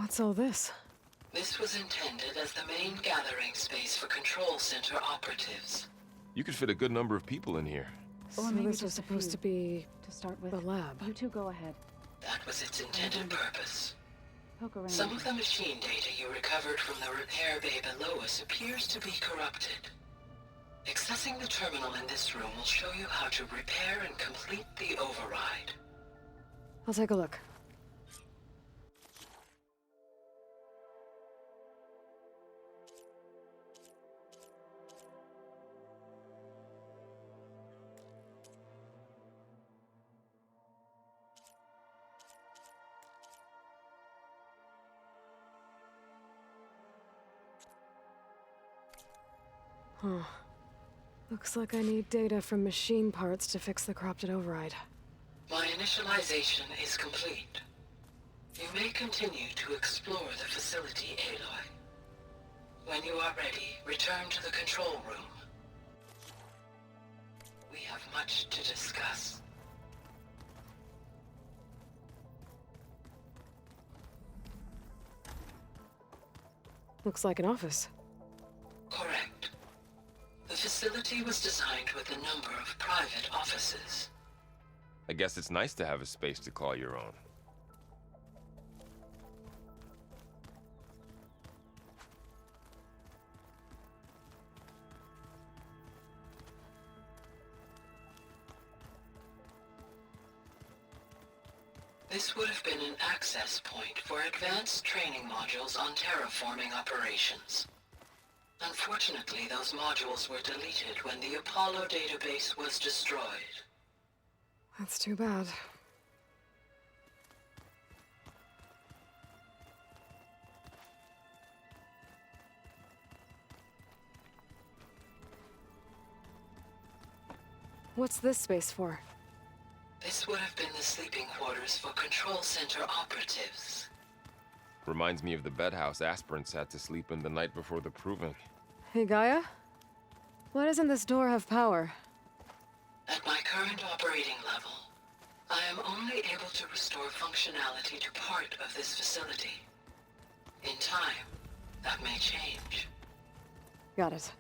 What's all this? This was intended as the main gathering space for control center operatives. You could fit a good number of people in here. So Or maybe this was just a supposed to few. be To start with, the lab. you two go ahead. That was its intended purpose. Poke around. Some of the machine data you recovered from the repair bay below us appears to be corrupted. Accessing the terminal in this room will show you how to repair and complete the override. I'll take a look. Huh. Looks like I need data from machine parts to fix the corrupted override. My initialization is complete. You may continue to explore the facility, Aloy. When you are ready, return to the control room. We have much to discuss. Looks like an office. Correct. The facility was designed with a number of private offices. I guess it's nice to have a space to call your own. This would have been an access point for advanced training modules on terraforming operations. Unfortunately, those modules were deleted when the Apollo database was destroyed. That's too bad. What's this space for? This would have been the sleeping quarters for control center operatives. Reminds me of the bedhouse aspirants had to sleep in the night before the proving. Hey, Gaia? Why doesn't this door have power? At my current operating level, I am only able to restore functionality to part of this facility. In time, that may change. Got it.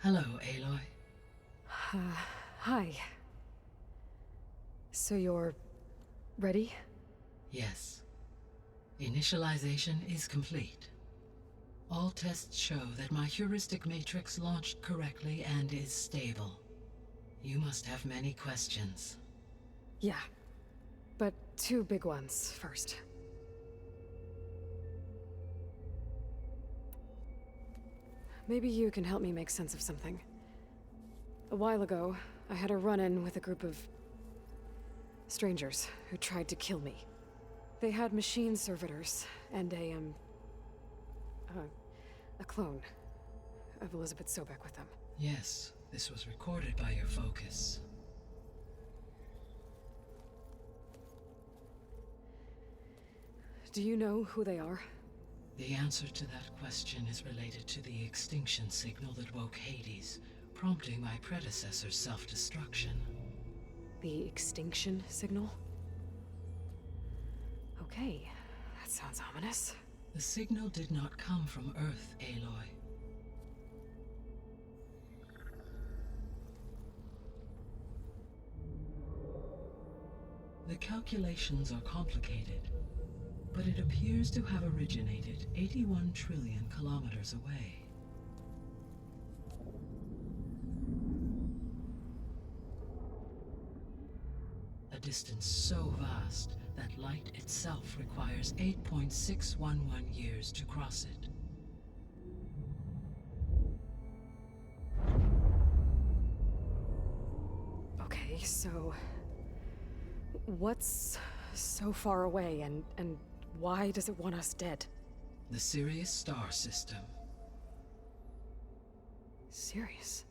Hello, Aloy. Hi. So you're ready? Yes. Initialization is complete. All tests show that my heuristic matrix launched correctly and is stable. You must have many questions. Yeah. But two big ones first. Maybe you can help me make sense of something. A while ago, I had a run-in with a group of strangers who tried to kill me. They had machine servitors and a clone of Elizabeth Sobek with them. Yes, this was recorded by your focus. Do you know who they are? The answer to that question is related to the extinction signal that woke Hades, prompting my predecessor's self-destruction. The extinction signal? Okay, that sounds ominous. The signal did not come from Earth, Aloy. The calculations are complicated, but it appears to have originated 81 trillion kilometers away. A distance so vast that light itself requires 8.611 years to cross it. Okay, so what's so far away and why does it want us dead? The Sirius star system. Serious?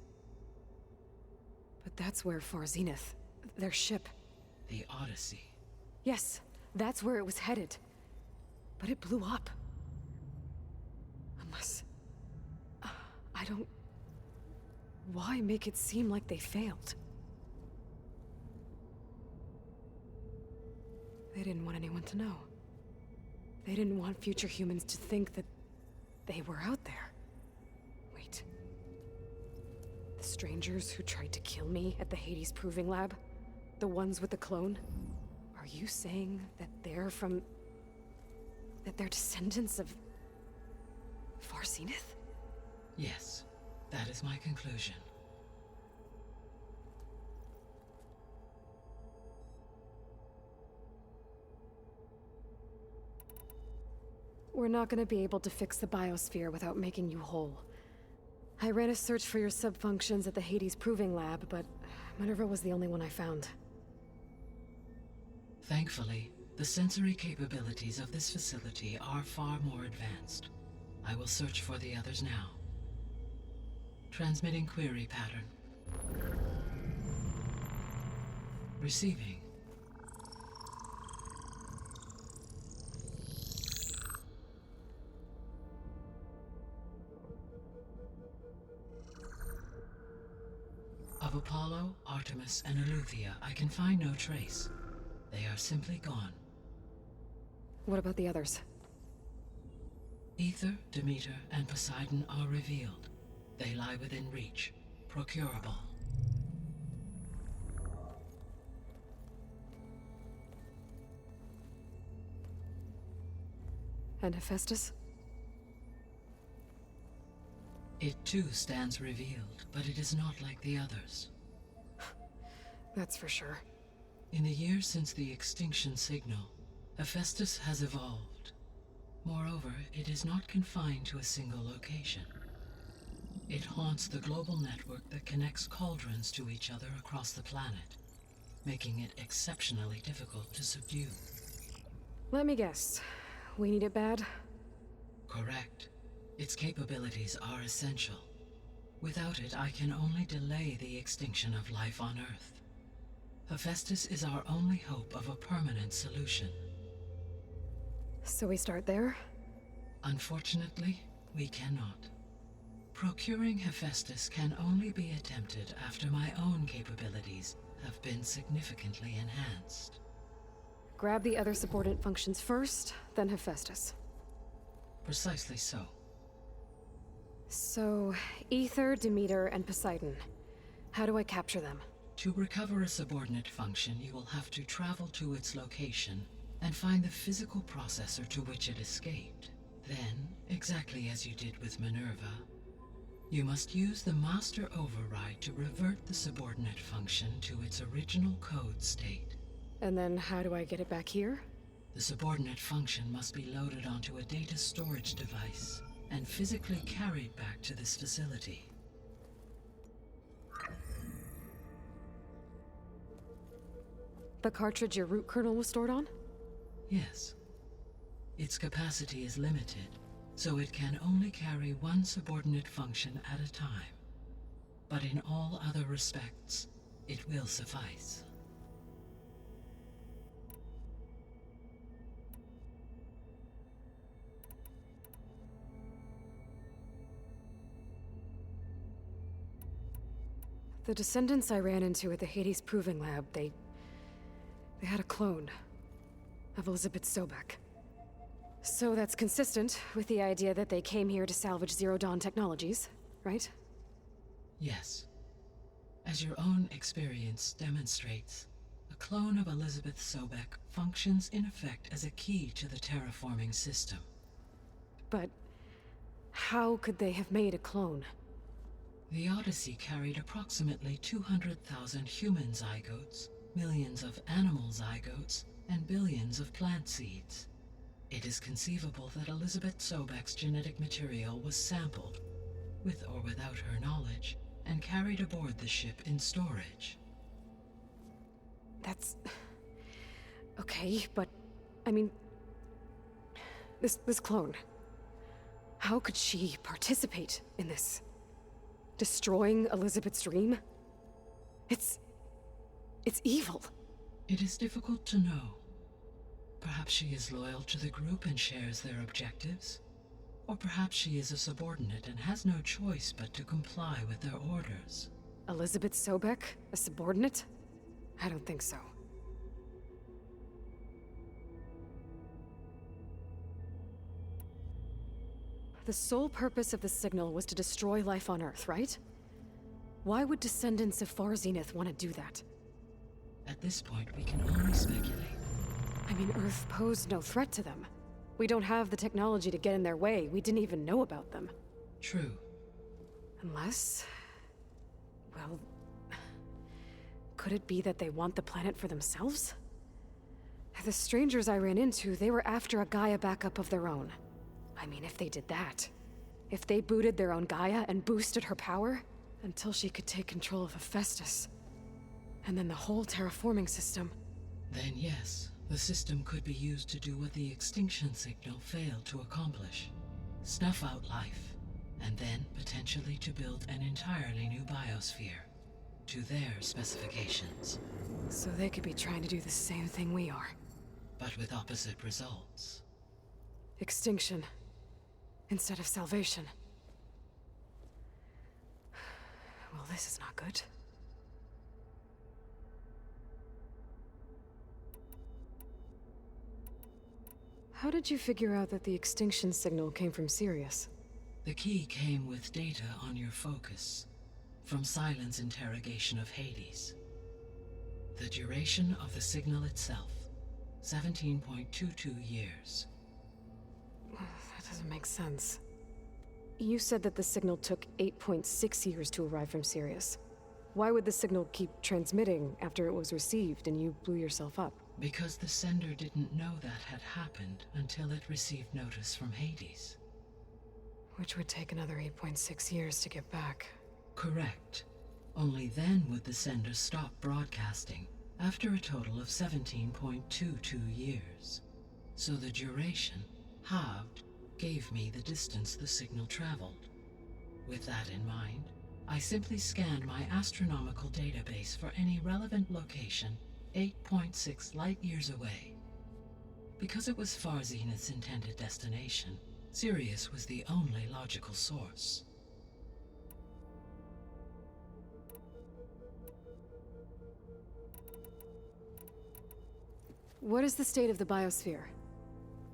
But that's where Far Zenith, their ship. The Odyssey. Yes, that's where it was headed. But it blew up. Unless... I don't... Why make it seem like they failed? They didn't want anyone to know. They didn't want future humans to think that they were out there. Wait. The strangers who tried to kill me at the Hades Proving Lab? The ones with the clone? Are you saying that they're from... that they're descendants of... Far Zenith? Yes, that is my conclusion. We're not gonna be able to fix the biosphere without making you whole. I ran a search for your subfunctions at the Hades Proving Lab, but Minerva was the only one I found. Thankfully, the sensory capabilities of this facility are far more advanced. I will search for the others now. Transmitting query pattern. Receiving. Of Apollo, Artemis, and Eleuthia, I can find no trace. They are simply gone. What about the others? Ether, Demeter, and Poseidon are revealed. They lie within reach, procurable. And Hephaestus? It too stands revealed, but it is not like the others. That's for sure. In the years since the extinction signal, Hephaestus has evolved. Moreover, it is not confined to a single location. It haunts the global network that connects cauldrons to each other across the planet, making it exceptionally difficult to subdue. Let me guess. We need it bad? Correct. Its capabilities are essential. Without it, I can only delay the extinction of life on Earth. Hephaestus is our only hope of a permanent solution. So we start there? Unfortunately, we cannot. Procuring Hephaestus can only be attempted after my own capabilities have been significantly enhanced. Grab the other subordinate functions first, then Hephaestus. Precisely so. So, Ether, Demeter, and Poseidon. How do I capture them? To recover a subordinate function, you will have to travel to its location and find the physical processor to which it escaped. Then, exactly as you did with Minerva, you must use the master override to revert the subordinate function to its original code state. And then how do I get it back here? The subordinate function must be loaded onto a data storage device and physically carried back to this facility. The cartridge your root kernel was stored on? Yes. Its capacity is limited, so it can only carry one subordinate function at a time. But in all other respects, it will suffice. The descendants I ran into at the Hades Proving Lab, they had a clone of Elizabeth Sobek. So that's consistent with the idea that they came here to salvage Zero Dawn technologies, right? Yes. As your own experience demonstrates, a clone of Elizabeth Sobek functions in effect as a key to the terraforming system. But how could they have made a clone? The Odyssey carried approximately 200,000 human zygotes, millions of animal zygotes, and billions of plant seeds. It is conceivable that Elizabeth Sobek's genetic material was sampled, with or without her knowledge, and carried aboard the ship in storage. That's... okay, but... I mean... This clone... How could she participate in this? Destroying Elizabeth's dream? It's evil. It is difficult to know. Perhaps she is loyal to the group and shares their objectives. Or perhaps she is a subordinate and has no choice but to comply with their orders. Elizabeth Sobek, a subordinate? I don't think so. The sole purpose of the signal was to destroy life on Earth, right? Why would descendants of Far Zenith want to do that? At this point, we can only speculate. I mean, Earth posed no threat to them. We don't have the technology to get in their way. We didn't even know about them. True. Unless... well... could it be that they want the planet for themselves? The strangers I ran into, they were after a Gaia backup of their own. I mean, if they did that... if they booted their own Gaia and boosted her power... until she could take control of Hephaestus. And then the whole terraforming system. Then yes, the system could be used to do what the extinction signal failed to accomplish. Snuff out life, and then potentially to build an entirely new biosphere. To their specifications. So they could be trying to do the same thing we are. But with opposite results. Extinction. Instead of salvation. Well, this is not good. How did you figure out that the extinction signal came from Sirius? The key came with data on your focus, from Silent's interrogation of Hades. The duration of the signal itself, 17.22 years. That doesn't make sense. You said that the signal took 8.6 years to arrive from Sirius. Why would the signal keep transmitting after it was received and you blew yourself up? Because the sender didn't know that had happened until it received notice from Hades. Which would take another 8.6 years to get back. Correct. Only then would the sender stop broadcasting, after a total of 17.22 years. So the duration, halved, gave me the distance the signal traveled. With that in mind, I simply scanned my astronomical database for any relevant location 8.6 light-years away. Because it was Far Zenith's intended destination, Sirius was the only logical source. What is the state of the biosphere?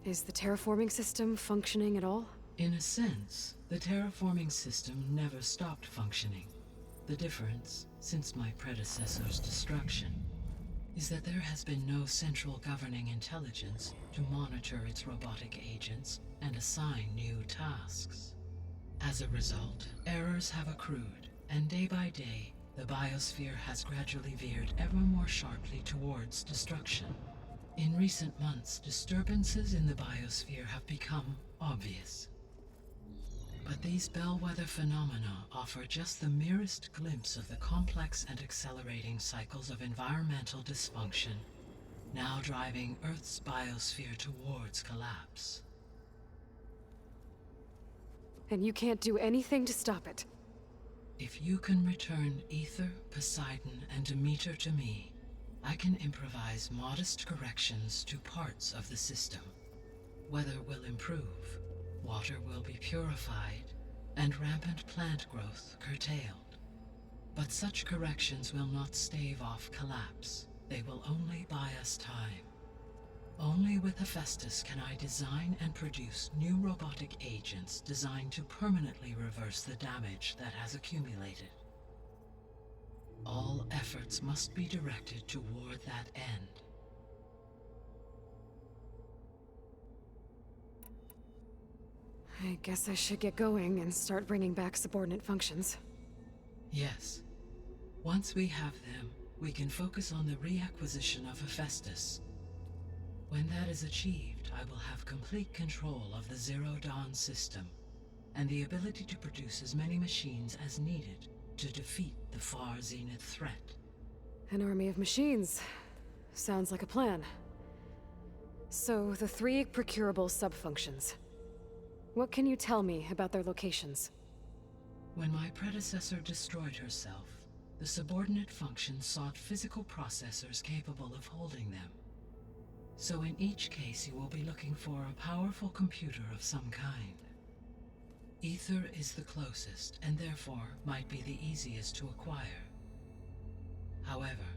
Is the terraforming system functioning at all? In a sense, the terraforming system never stopped functioning. The difference, since my predecessor's destruction, is that there has been no central governing intelligence to monitor its robotic agents and assign new tasks. As a result, errors have accrued, and day by day, the biosphere has gradually veered ever more sharply towards destruction. In recent months, disturbances in the biosphere have become obvious. But these bellwether phenomena offer just the merest glimpse of the complex and accelerating cycles of environmental dysfunction, now driving Earth's biosphere towards collapse. And you can't do anything to stop it? If you can return Ether, Poseidon, and Demeter to me, I can improvise modest corrections to parts of the system. Weather will improve, water will be purified, and rampant plant growth curtailed. But such corrections will not stave off collapse. They will only buy us time. Only with Hephaestus can I design and produce new robotic agents designed to permanently reverse the damage that has accumulated. All efforts must be directed toward that end. I guess I should get going and start bringing back subordinate functions. Yes. Once we have them, we can focus on the reacquisition of Hephaestus. When that is achieved, I will have complete control of the Zero Dawn system, and the ability to produce as many machines as needed to defeat the Far Zenith threat. An army of machines. Sounds like a plan. So, the 3 procurable sub-functions. What can you tell me about their locations? When my predecessor destroyed herself, The subordinate functions sought physical processors capable of holding them. So in each case you will be looking for a powerful computer of some kind. Ether is the closest, and therefore might be the easiest to acquire. However,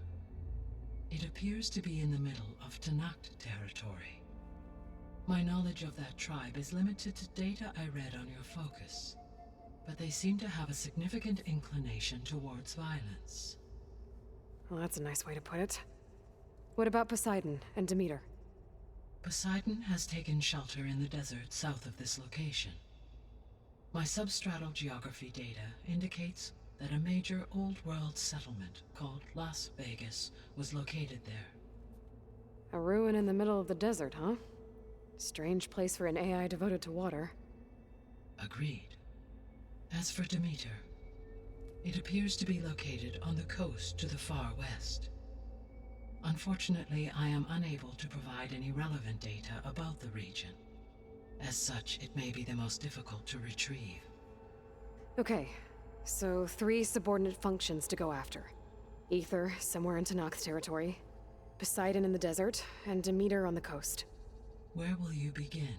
it appears to be in the middle of Tanakh territory. My knowledge of that tribe is limited to data I read on your focus, but they seem to have a significant inclination towards violence. Well, that's a nice way to put it. What about Poseidon and Demeter? Poseidon has taken shelter in the desert south of this location. My substratal geography data indicates that a major old-world settlement called Las Vegas was located there. A ruin in the middle of the desert, huh? Strange place for an AI devoted to water. Agreed. As for Demeter, it appears to be located on the coast to the far west. Unfortunately, I am unable to provide any relevant data about the region. As such, it may be the most difficult to retrieve. Okay, so 3 subordinate functions to go after. Ether, somewhere in Tanakh territory. Poseidon in the desert, and Demeter on the coast. Where will you begin?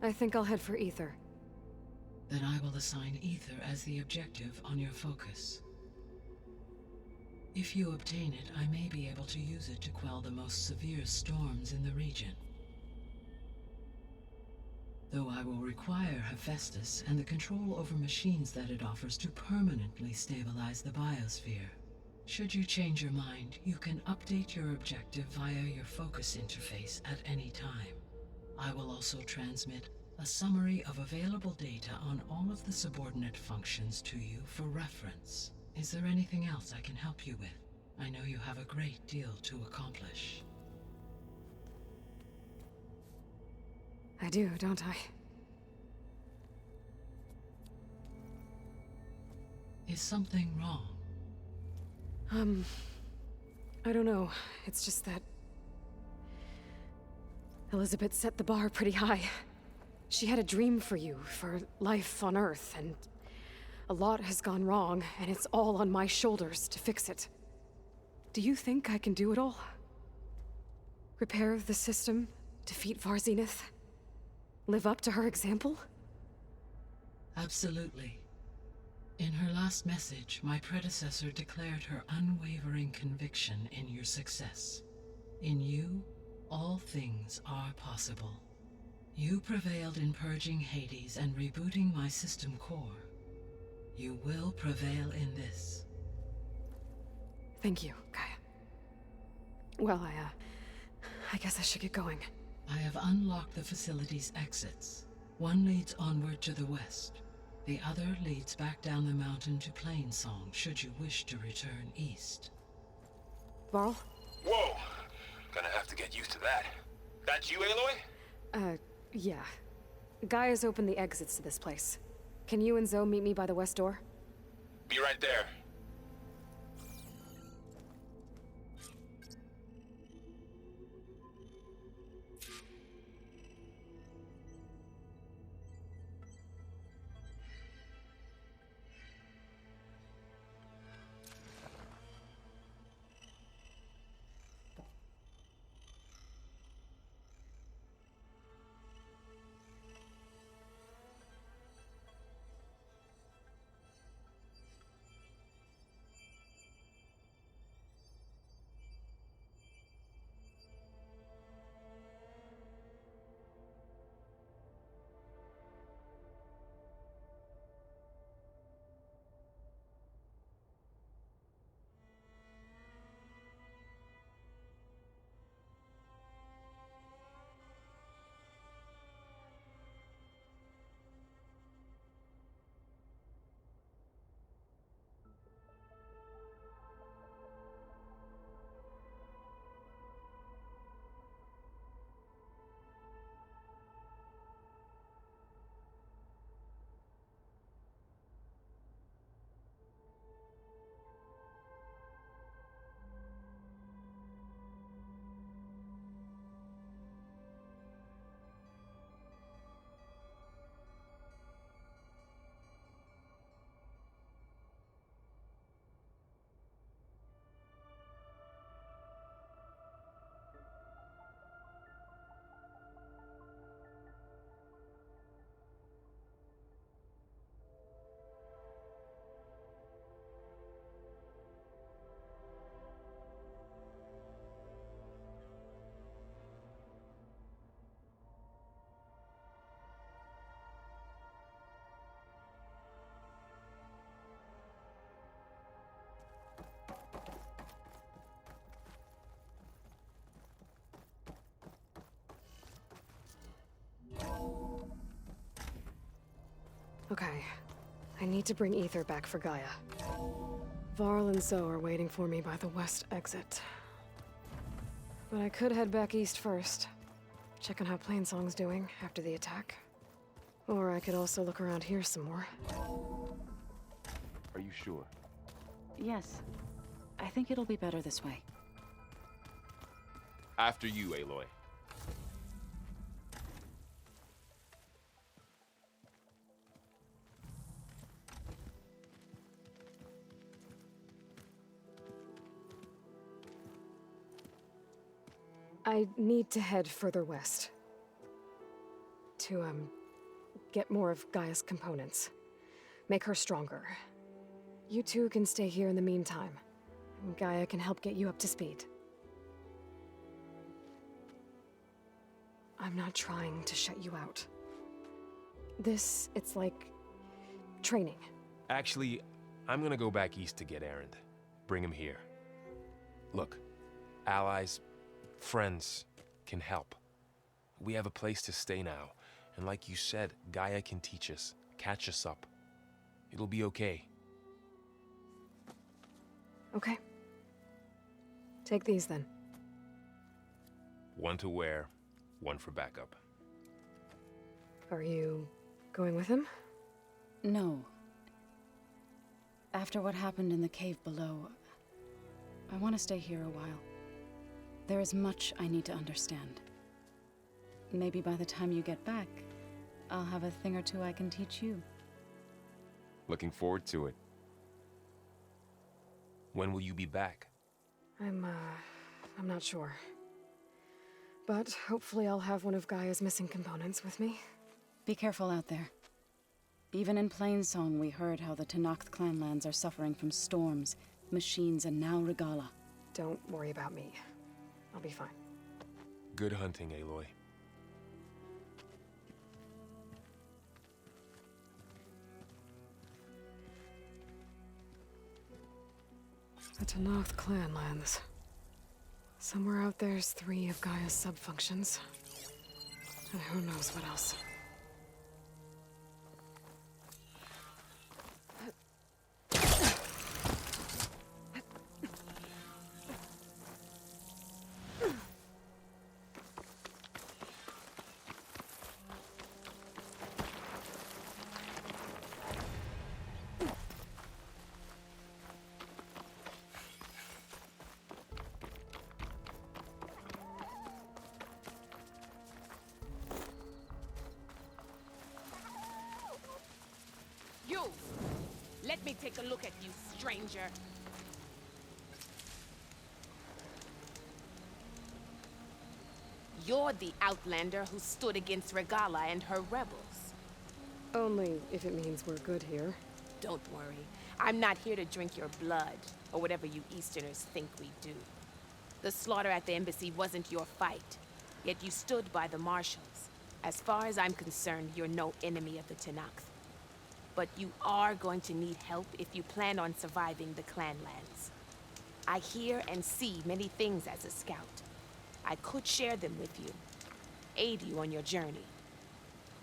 I think I'll head for Ether. Then I will assign Ether as the objective on your focus. If you obtain it, I may be able to use it to quell the most severe storms in the region. Though I will require Hephaestus and the control over machines that it offers to permanently stabilize the biosphere. Should you change your mind, you can update your objective via your focus interface at any time. I will also transmit a summary of available data on all of the subordinate functions to you for reference. Is there anything else I can help you with? I know you have a great deal to accomplish. I do, don't I? Is something wrong? I don't know. It's just that Elizabeth set the bar pretty high. She had a dream for you, for life on Earth, and a lot has gone wrong, and it's all on my shoulders to fix it. Do you think I can do it all? Repair the system, defeat Varzenith, live up to her example? Absolutely. In her last message, my predecessor declared her unwavering conviction in your success. In you, all things are possible. You prevailed in purging Hades and rebooting my system core. You will prevail in this. Thank you, Gaia. Well, I guess I should get going. I have unlocked the facility's exits. One leads onward to the west. The other leads back down the mountain to Plainsong, should you wish to return east. Varl? Whoa! Gonna have to get used to that. That's you, Aloy? Yeah. Gaia's opened the exits to this place. Can you and Zoe meet me by the west door? Be right there. Okay. I need to bring Ether back for Gaia. Varl and Zoe are waiting for me by the west exit. But I could head back east first. Check on how Plainsong's doing after the attack. Or I could also look around here some more. Are you sure? Yes. I think it'll be better this way. After you, Aloy. I need to head further west. To, get more of Gaia's components. Make her stronger. You two can stay here in the meantime. And Gaia can help get you up to speed. I'm not trying to shut you out. It's like training. Actually, I'm gonna go back east to get Erend. Bring him here. Look, allies, friends can help. We have a place to stay now, and like you said, Gaia can teach us, catch us up. It'll be okay. Okay. Take these then. One to wear, one for backup. Are you going with him? No. After what happened in the cave below, I want to stay here a while. There is much I need to understand. Maybe by the time you get back, I'll have a thing or two I can teach you. Looking forward to it. When will you be back? I'm not sure. But hopefully I'll have one of Gaia's missing components with me. Be careful out there. Even in Plainsong, we heard how the Tenakth clanlands are suffering from storms, machines, and now Regala. Don't worry about me. I'll be fine. Good hunting, Aloy. The Tenakth clanlands. Somewhere out there's 3 of Gaia's subfunctions. And who knows what else. You! Let me take a look at you, stranger. You're the outlander who stood against Regala and her rebels. Only if it means we're good here. Don't worry. I'm not here to drink your blood, or whatever you Easterners think we do. The slaughter at the embassy wasn't your fight, yet you stood by the marshals. As far as I'm concerned, you're no enemy of the Tenakth. But you are going to need help if you plan on surviving the clanlands. I hear and see many things as a scout. I could share them with you, aid you on your journey.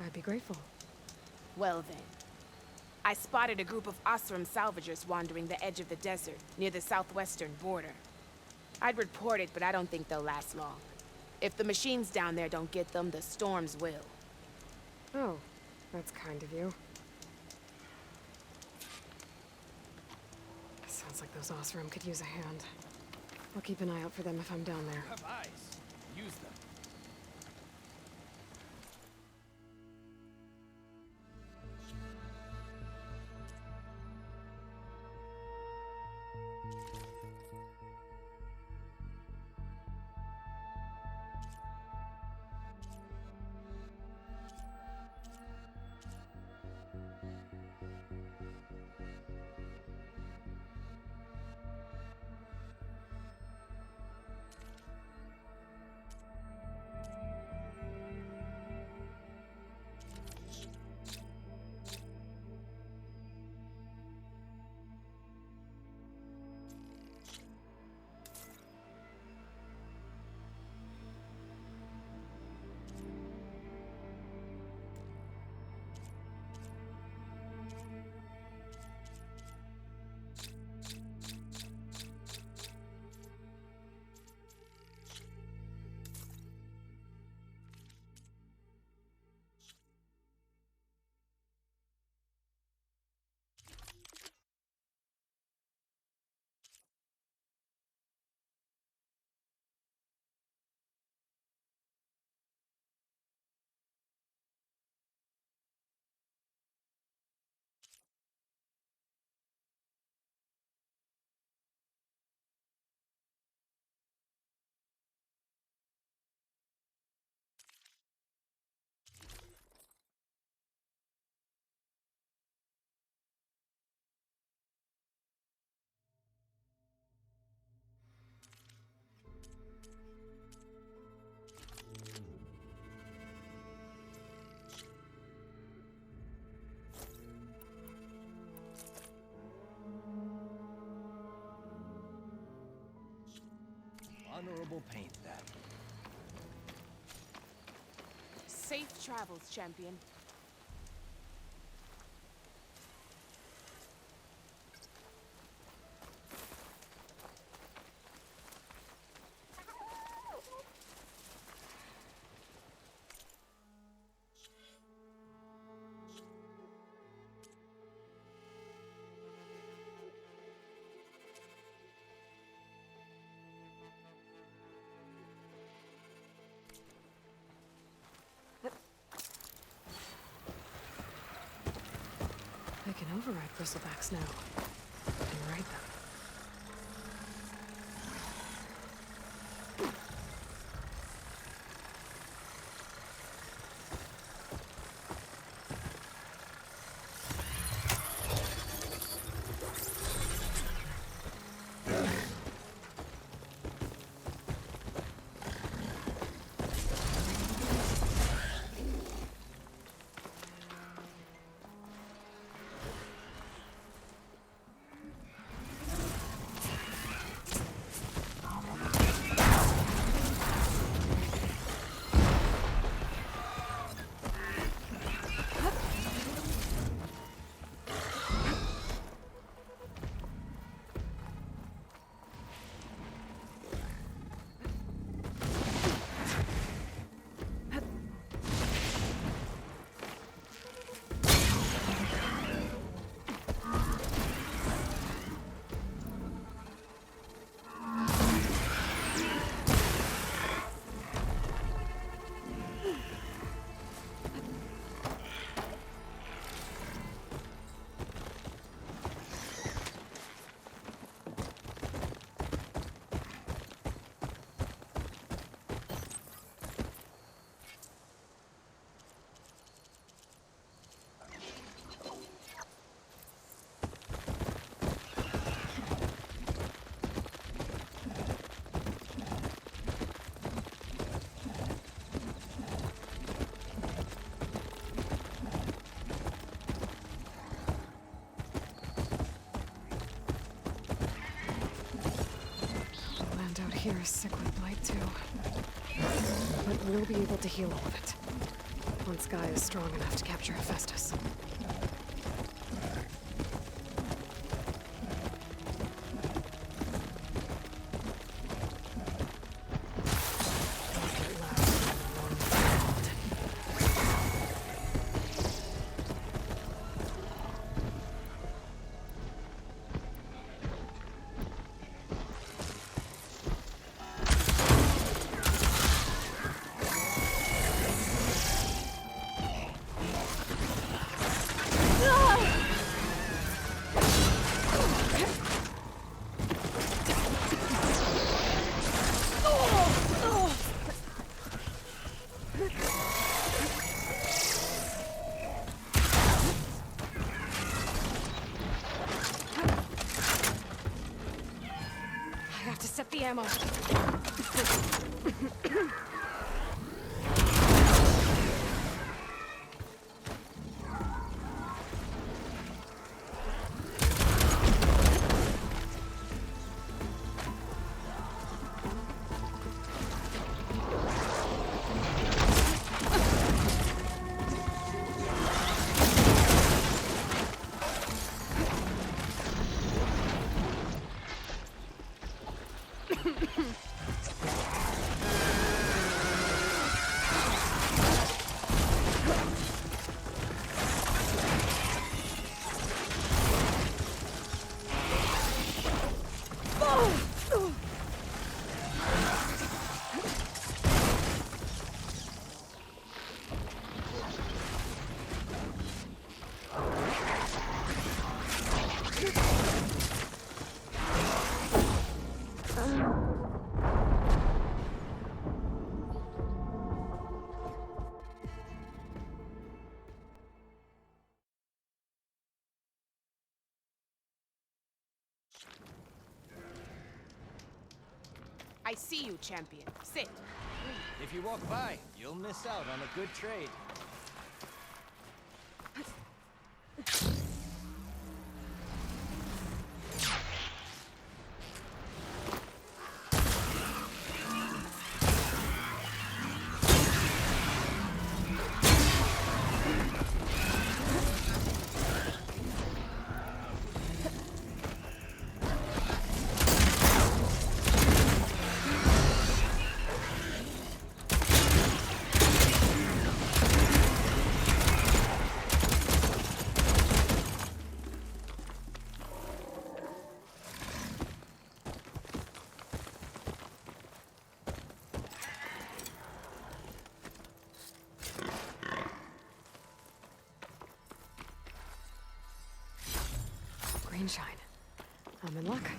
I'd be grateful. Well then. I spotted a group of Osram salvagers wandering the edge of the desert, near the southwestern border. I'd report it, but I don't think they'll last long. If the machines down there don't get them, the storms will. Oh, that's kind of you. Sounds like those Osram could use a hand. I'll keep an eye out for them if I'm down there. Have eyes. Use them. Honorable paint, that. Safe travels, champion. I can override bristlebacks now. And ride them. Here is sick with blight too. But we'll be able to heal all of it. Once Guy is strong enough to capture Hephaestus. Set the ammo. I see you, champion. Sit. If you walk by, you'll miss out on a good trade. sunshine. I'm in luck.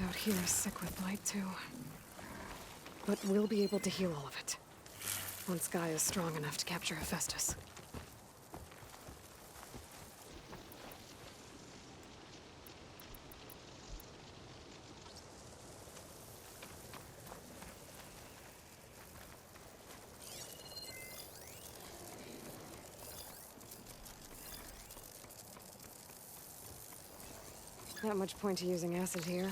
Out here is sick with blight too. But we'll be able to heal all of it. Once Gaia is strong enough to capture Hephaestus. Not much point to using acid here.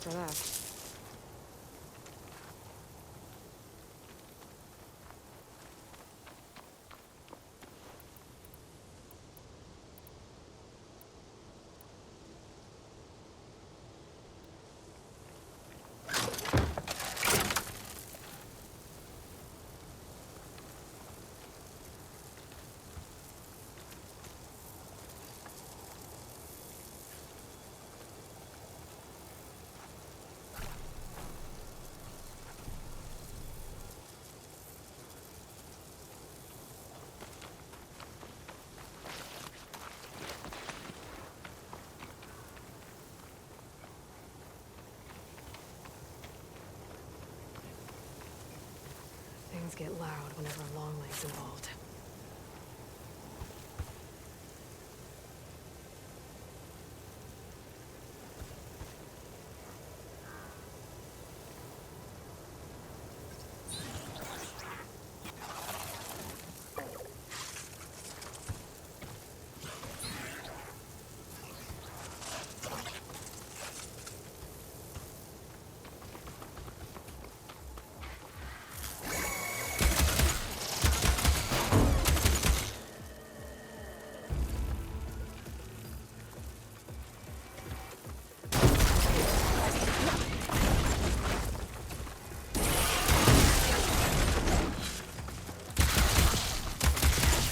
for that. Things get loud whenever Longleg's involved.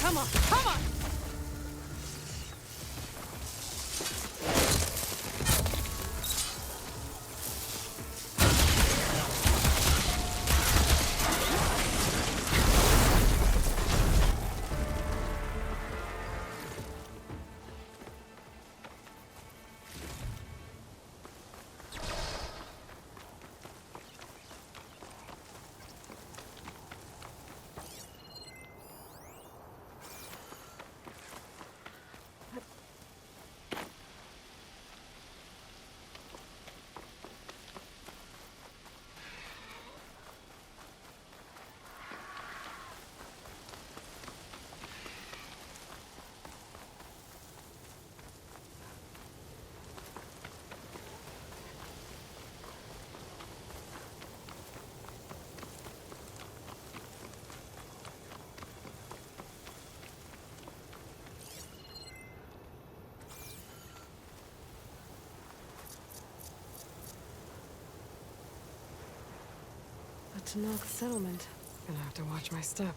Come on, come on! To knock the settlement. Gonna have to watch my step.